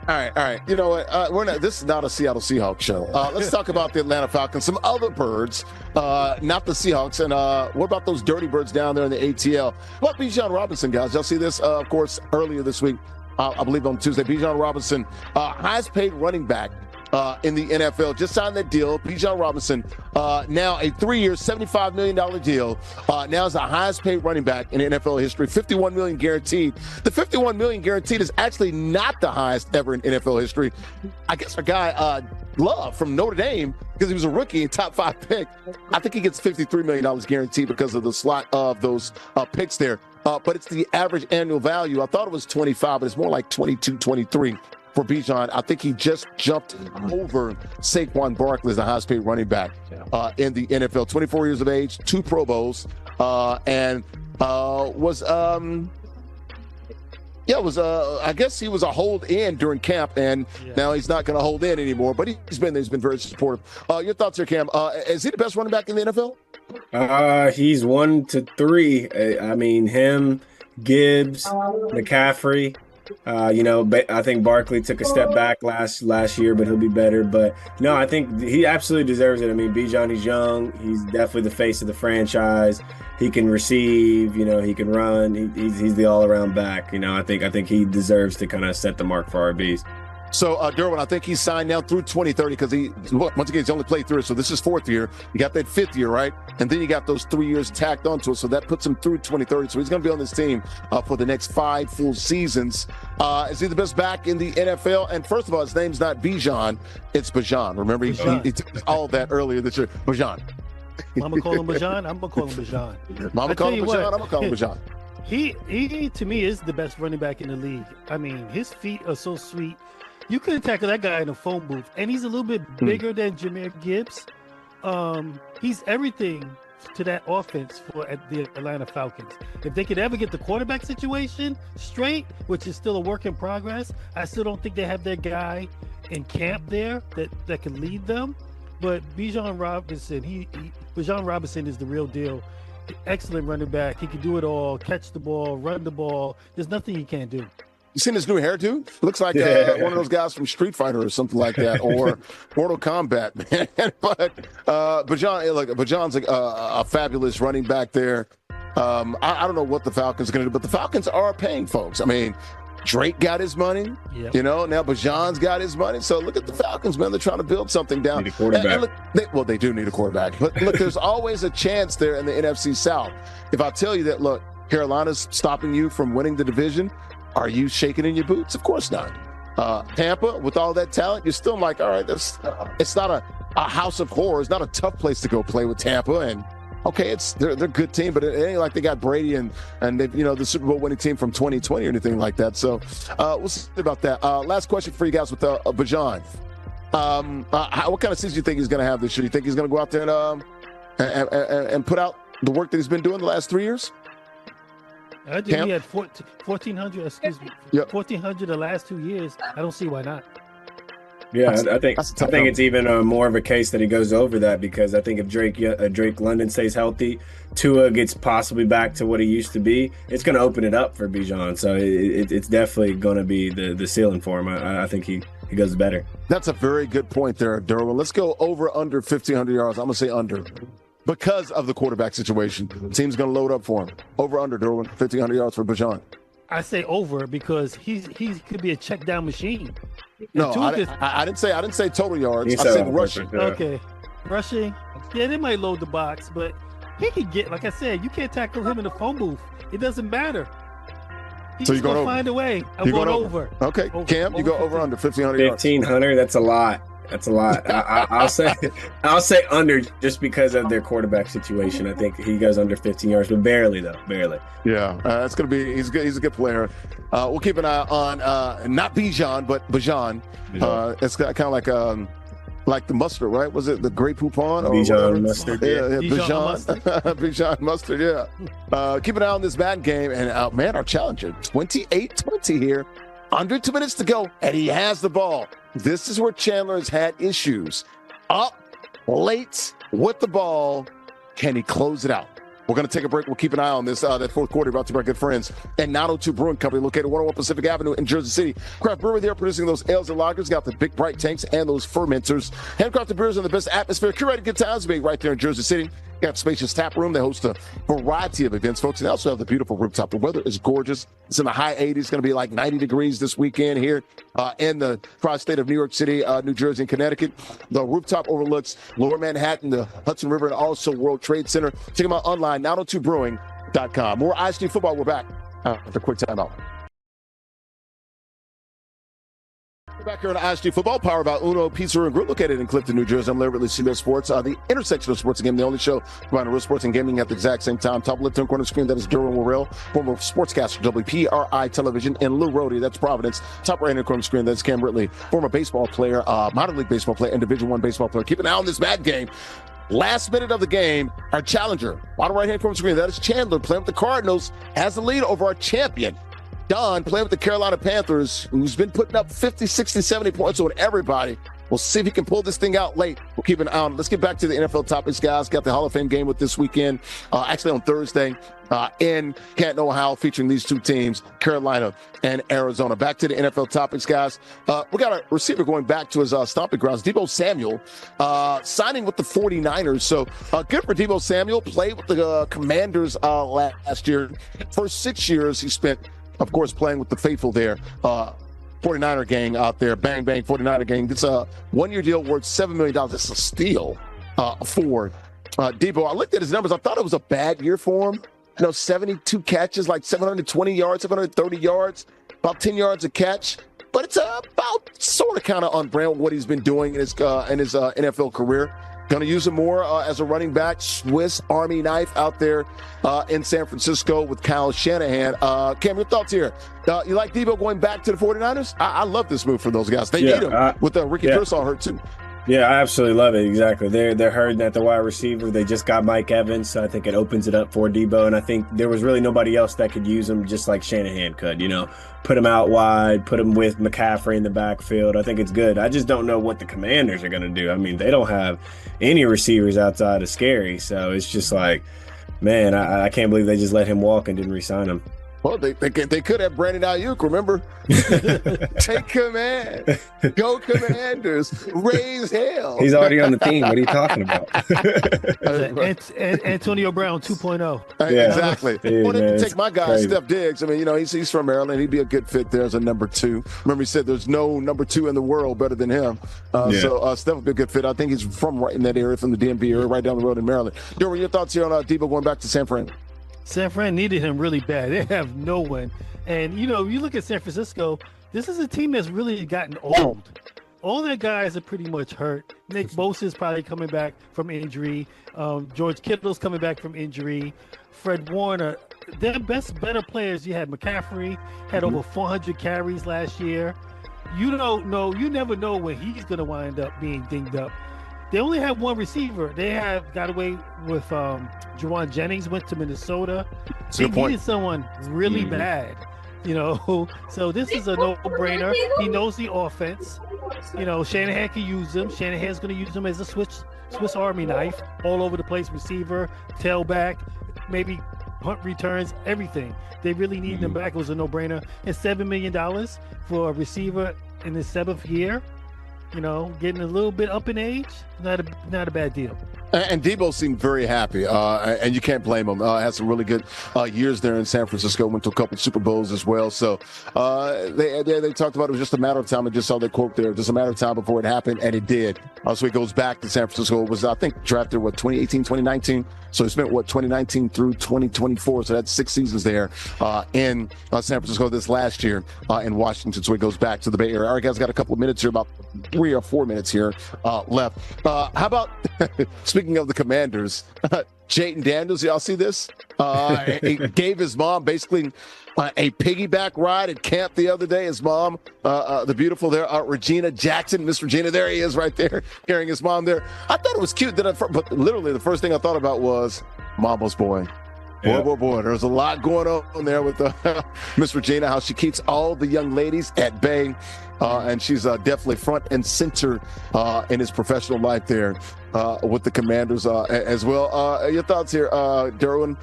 All right. You know what? This is not a Seattle Seahawks show. Let's talk about the Atlanta Falcons, some other birds, not the Seahawks. And what about those dirty birds down there in the ATL? What about Bijan Robinson, guys? Y'all see this, of course, earlier this week, I believe on Tuesday. Bijan Robinson, highest paid running back in the NFL, just signed that deal. Bijan Robinson, now a 3-year, $75 million deal. Now is the highest paid running back in NFL history, $51 million guaranteed. The $51 million guaranteed is actually not the highest ever in NFL history. I guess our guy, Love from Notre Dame, because he was a rookie and top 5 pick, I think he gets $53 million guaranteed because of the slot of those picks there. But it's the average annual value. I thought it was 25, but it's more like 22, 23. For Bijan, I think he just jumped over Saquon Barkley as the highest paid running back in the NFL. 24 years of age, 2 Pro Bowls, and was I guess he was a hold in during camp, and now he's not going to hold in anymore. But he's been very supportive. Your thoughts here, Cam? Is he the best running back in the NFL? He's 1 to 3. I mean, him, Gibbs, McCaffrey. I think Barkley took a step back last year, but he'll be better. But no, I think he absolutely deserves it. I mean, Bijan, he's young. He's definitely the face of the franchise. He can receive, he can run. He's the all-around back. I think he deserves to kind of set the mark for RBs. So, Derwin, I think he's signed now through 2030 because once again, he's only played through it. So this is 4th year. You got that 5th year, right? And then you got those 3 years tacked onto it. So that puts him through 2030. So he's going to be on this team for the next 5 full seasons. Is he the best back in the NFL? And first of all, his name's not Bijan. It's Bajan. Remember, he did all that earlier this year. Bajan. Mama call him Bajan. I'm going to call him Bajan. Mama call him Bajan. I'm going to call him Bajan. He, to me, is the best running back in the league. I mean, his feet are so sweet. You couldn't tackle that guy in a phone booth. And he's a little bit bigger than Jahmyr Gibbs. He's everything to that offense for the Atlanta Falcons. If they could ever get the quarterback situation straight, which is still a work in progress, I still don't think they have their guy in camp there that can lead them. But Bijan Robinson is the real deal. Excellent running back. He can do it all, catch the ball, run the ball. There's nothing he can't do. You seen his new hairdo? Looks like one of those guys from Street Fighter or something like that, or Mortal Kombat, man. But Bajan's a fabulous running back there. I don't know what the Falcons are going to do, but the Falcons are paying folks. I mean, Drake got his money. Yep. Now Bajan's got his money. So look at the Falcons, man. They're trying to build something down. Need a quarterback. They do need a quarterback. But look, there's always a chance there in the NFC South. If I tell you that, look, Carolina's stopping you from winning the division, are you shaking in your boots? Of course not. Tampa, with all that talent, you're still like, all right, it's not a house of horrors, not a tough place to go play with Tampa. And okay, they're a good team, but it ain't like they got Brady and they, the Super Bowl winning team from 2020 or anything like that. So we'll see about that. Last question for you guys with Bajan. What kind of season do you think he's going to have this year? Do you think he's going to go out there and put out the work that he's been doing the last 3 years? I think he had 1,400, excuse me, 1,400 the last 2 years. I don't see why not. Yeah, I think it's even more of a case that he goes over that, because I think if Drake London stays healthy, Tua gets possibly back to what he used to be, it's going to open it up for Bijan. So it's definitely going to be the ceiling for him. I think he goes better. That's a very good point there, Derwin. Let's go over under 1,500 yards. I'm going to say under. Because of the quarterback situation, the team's going to load up for him. Over under, Derwin, 1,500 yards for Bajan. I say over because he could be a check down machine. No, I didn't say total yards. I said rushing. Okay, rushing. Yeah, they might load the box, but he could get. Like I said, you can't tackle him in the phone booth. It doesn't matter. He's so you're going to find a way. I'm going over. Okay, over. Cam, you go over under 1,500 yards. 1,500. That's a lot. That's a lot. I'll say under, just because of their quarterback situation. I think he goes under 15 yards, but barely though, barely. Yeah, that's gonna be. He's good. He's a good player. We'll keep an eye on not Bijan, but Bajan. It's kind of like the mustard, right? Was it the Grey Poupon? Bijan mustard. Yeah, Bijan. Bijan mustard. Yeah. Keep an eye on this Madden game, and man, our challenger 28-20 here. Under 2 minutes to go, and he has the ball. This is where Chandler has had issues. Up late with the ball. Can he close it out? We're going to take a break. We'll keep an eye on this. That fourth quarter brought to you by good friends at 902 Brewing Company, located 101 Pacific Avenue in Jersey City. Craft brewery there, producing those ales and lagers. Got the big bright tanks and those fermenters. Handcrafted beers in the best atmosphere. Curated good times made right there in Jersey City. Got a spacious tap room. They host a variety of events, folks. And they also have the beautiful rooftop. The weather is gorgeous. It's in the high 80s. It's going to be like 90 degrees this weekend here in the tri-state of New York City, New Jersey, and Connecticut. The rooftop overlooks Lower Manhattan, the Hudson River, and also World Trade Center. Check them out online, 902brewing.com. More ISG football. We're back after a quick timeout. Back here on ISG Football, powered by Uno Pizza and Grill, located in Clifton, New Jersey. I'm Larry Ridley, CBS Sports, the intersection of sports and gaming, the only show providing real sports and gaming at the exact same time. Top left-hand corner screen, that is Derwin Worrell, former sportscaster, WPRI Television, and Lou Rhodey, that's Providence. Top right-hand corner screen, that's Cam Ridley, former baseball player, minor league baseball player, and Division I baseball player. Keep an eye on this bad game. Last minute of the game, our challenger, bottom right-hand corner screen, that is Chandler, playing with the Cardinals, has the lead over our champion. Don, playing with the Carolina Panthers, who's been putting up 50, 60, 70 points on everybody. We'll see if he can pull this thing out late. We'll keep an eye on. Let's get back to the NFL topics, guys. Got the Hall of Fame game with this weekend, actually on Thursday, in Canton, Ohio, featuring these two teams, Carolina and Arizona. Back to the NFL topics, guys. We got a receiver going back to his stomping grounds, Deebo Samuel, signing with the 49ers. So good for Deebo Samuel. Played with the Commanders last year. First 6 years he spent, of course, playing with the faithful there 49er gang out there. Bang, bang, 49er gang. It's a one-year deal worth $7 million. It's a steal for Deebo. I looked at his numbers. I thought it was a bad year for him. 72 catches, like 720 yards, 730 yards, about 10 yards a catch. But it's about sort of kind of on brand with what he's been doing in his NFL career. Going to use him more as a running back. Swiss Army knife out there in San Francisco with Kyle Shanahan. Cam, your thoughts here? You like Deebo going back to the 49ers? I love this move for those guys. They need him with Ricky Pearsall hurt too. Yeah, I absolutely love it. Exactly. They're hurting at the wide receiver. They just got Mike Evans, so I think it opens it up for Deebo. And I think there was really nobody else that could use him just like Shanahan could, put him out wide, put him with McCaffrey in the backfield. I think it's good. I just don't know what the Commanders are going to do. I mean, they don't have any receivers outside of Scary. So it's just like, man, I can't believe they just let him walk and didn't re-sign him. Well, they could have Brandon Ayuk, remember? Take command. Go Commanders. Raise hell. He's already on the team. What are you talking about? Antonio Brown 2.0. Yeah. Exactly. Dude, Well, they man, can take my guy, crazy. Steph Diggs. I mean, he's from Maryland. He'd be a good fit there as a number 2. Remember, he said there's no number 2 in the world better than him. So Steph would be a good fit. I think he's from right in that area, from the DMV area, right down the road in Maryland. Derwin, your thoughts here on Deebo going back to San Fran? San Fran needed him really bad. They have no one. And, you look at San Francisco, this is a team that's really gotten old. All their guys are pretty much hurt. Nick Bosa's probably coming back from injury. George Kittle's coming back from injury. Fred Warner. Their better players, you had McCaffrey, had over 400 carries last year. You never know when he's going to wind up being dinged up. They only have one receiver. They got away with Juwan Jennings, went to Minnesota. They needed someone really bad, So this is a no-brainer. He knows the offense. Shanahan can use him. Shanahan's going to use him as a Swiss Army knife, all over the place, receiver, tailback, maybe punt returns, everything. They really need him back. It was a no-brainer. And $7 million for a receiver in his 7th year. Getting a little bit up in age, not a bad deal. And Deebo seemed very happy, and you can't blame him. Had some really good years there in San Francisco. Went to a couple Super Bowls as well. So they talked about it was just a matter of time. I just saw that quote there. Just a matter of time before it happened, and it did. So he goes back to San Francisco. It was, I think, drafted, 2018, 2019? So he spent, 2019 through 2024. So that's 6 seasons there in San Francisco this last year in Washington. So he goes back to the Bay Area. All right, guys, got a couple of minutes here, about 3 or 4 minutes here left. How about, speaking of the Commanders, Jayden Daniels, y'all see this? He gave his mom basically a piggyback ride at camp the other day. His mom, the beautiful there, Regina Jackson, Miss Regina, there he is right there, carrying his mom there. I thought it was cute, but literally the first thing I thought about was Mama's boy. Boy, there's a lot going on there with Miss Regina, how she keeps all the young ladies at bay, and she's definitely front and center in his professional life there with the Commanders as well. Your thoughts here, Derwin,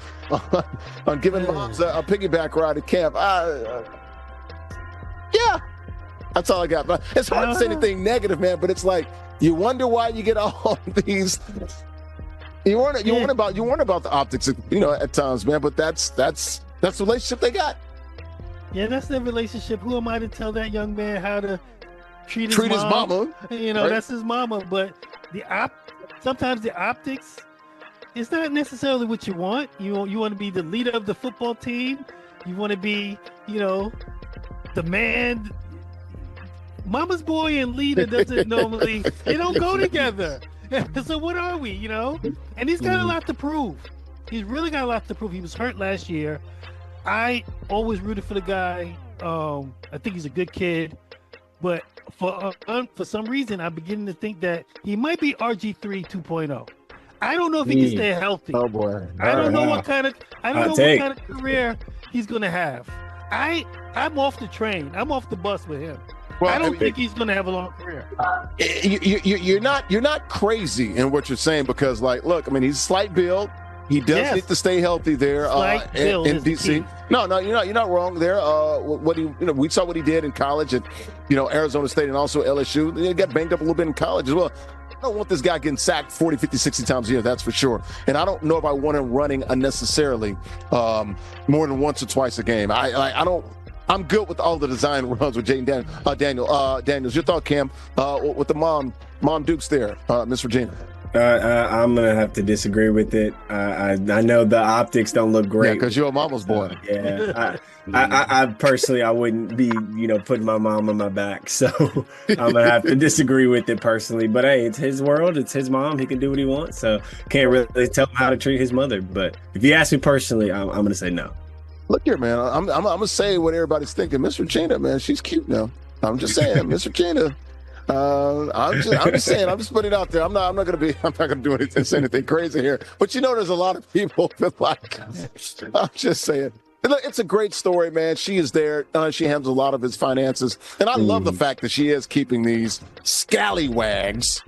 on giving moms a piggyback ride at camp? Yeah, that's all I got. But it's hard to say anything negative, man, but it's like you wonder why you get all these... You weren't about the optics, at times, man. But that's the relationship they got. Yeah, that's their relationship. Who am I to tell that young man how to treat his mama? Right? That's his mama. But sometimes the optics is not necessarily what you want. You want to be the leader of the football team. You want to be, the man. Mama's boy and leader doesn't normally. They don't go together. So what are we, And he's got a lot to prove. He's really got a lot to prove. He was hurt last year. I always rooted for the guy. I think he's a good kid. But for some reason, I'm beginning to think that he might be RG3 2.0. I don't know if he can stay healthy. Oh, boy. I don't know what kind of career he's going to have. I'm off the train. I'm off the bus with him. Well, I don't think he's going to have a long career. You're not crazy in what you're saying because, look, he's slight build. He does need to stay healthy there in DC. No, you're not wrong there. We saw what he did in college at, Arizona State and also LSU. He got banged up a little bit in college as well. I don't want this guy getting sacked 40, 50, 60 times a year, that's for sure. And I don't know if I want him running unnecessarily more than once or twice a game. I I'm good with all the design runs with Jaden Daniels. Your thought, Cam, with the mom Dukes there, Miss Regina? I'm gonna have to disagree with it. I know the optics don't look great. Yeah, because you're a mama's boy. I personally, I wouldn't be, putting my mom on my back. So I'm gonna have to disagree with it personally. But hey, it's his world. It's his mom. He can do what he wants. So can't really tell him how to treat his mother. But if you ask me personally, I'm gonna say no. Look here, man. I'm gonna say what everybody's thinking. Miss Regina, man, she's cute now. I'm just saying, Miss Regina. I'm just saying. I'm just putting it out there. I'm not gonna do anything, say anything crazy here. But there's a lot of people that like. I'm just saying. It's a great story, man. She is there. She handles a lot of his finances, and I love the fact that she is keeping these scallywags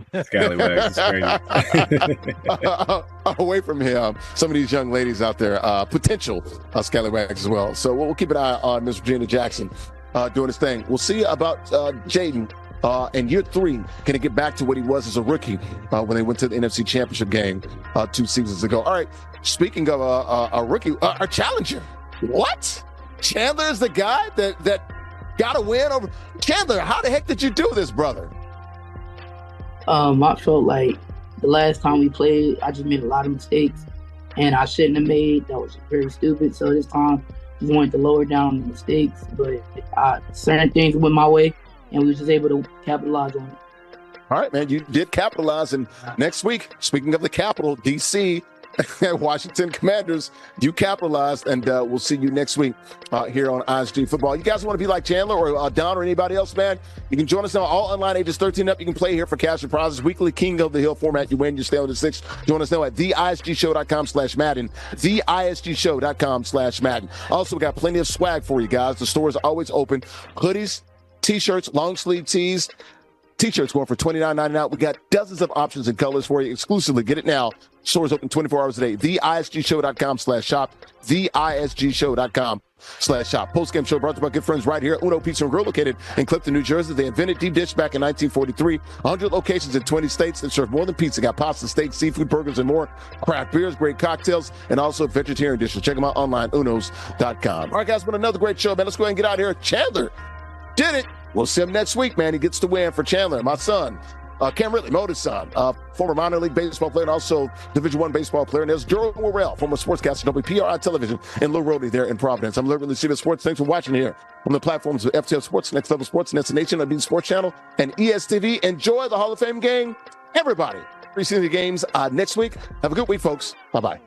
away from him. Some of these young ladies out there, potential scallywags as well. So we'll keep an eye on Miss Regina Jackson doing his thing. We'll see about Jaden. In year 3, can he get back to what he was as a rookie when they went to the NFC Championship game 2 seasons ago? All right, speaking of a rookie, a challenger. What? Chandler is the guy that got a win over Chandler. How the heck did you do this, brother? I felt like the last time we played, I just made a lot of mistakes, and I shouldn't have made. That was very stupid. So this time, just wanted to lower down the mistakes, but certain things went my way, and we were just able to capitalize on it. All right, man, you did capitalize. And next week, speaking of the capital, D.C., Washington Commanders, you capitalized, and we'll see you next week here on ISG Football. You guys want to be like Chandler or Don or anybody else, man? You can join us now, all online, ages 13 up. You can play here for cash and prizes. Weekly King of the Hill format. You win, you stay on the 6. Join us now at theisgshow.com/Madden, theisgshow.com/Madden. Also, we got plenty of swag for you guys. The store is always open. Hoodies, T-shirts, long sleeve tees, T-shirts going for $29.99. We got dozens of options and colors for you exclusively. Get it now. Stores open 24 hours a day. theisgshow.com/shop. theisgshow.com/shop. Post-game show brought to you by good friends right here at Uno Pizza and Grill, located in Clifton, New Jersey. They invented deep dish back in 1943. 100 locations in 20 states that serve more than pizza. Got pasta, steak, seafood, burgers, and more. Craft beers, great cocktails, and also vegetarian dishes. Check them out online, unos.com. All right, guys, been another great show, man. Let's go ahead and get out of here. Chandler did it. We'll see him next week, man. He gets the win for Chandler, my son. Cam Ridley, Moda's son, former minor league baseball player and also Division I baseball player. And there's Gerald Worrell, former sportscaster, WPRI Television, and Lou Rhodey there in Providence. I'm literally CBS Sports. Thanks for watching here on the platforms of FTL Sports, Next Level Sports, Nets Nation, the Sports Channel, and ESTV. Enjoy the Hall of Fame game, everybody. Preseason games next week. Have a good week, folks. Bye-bye.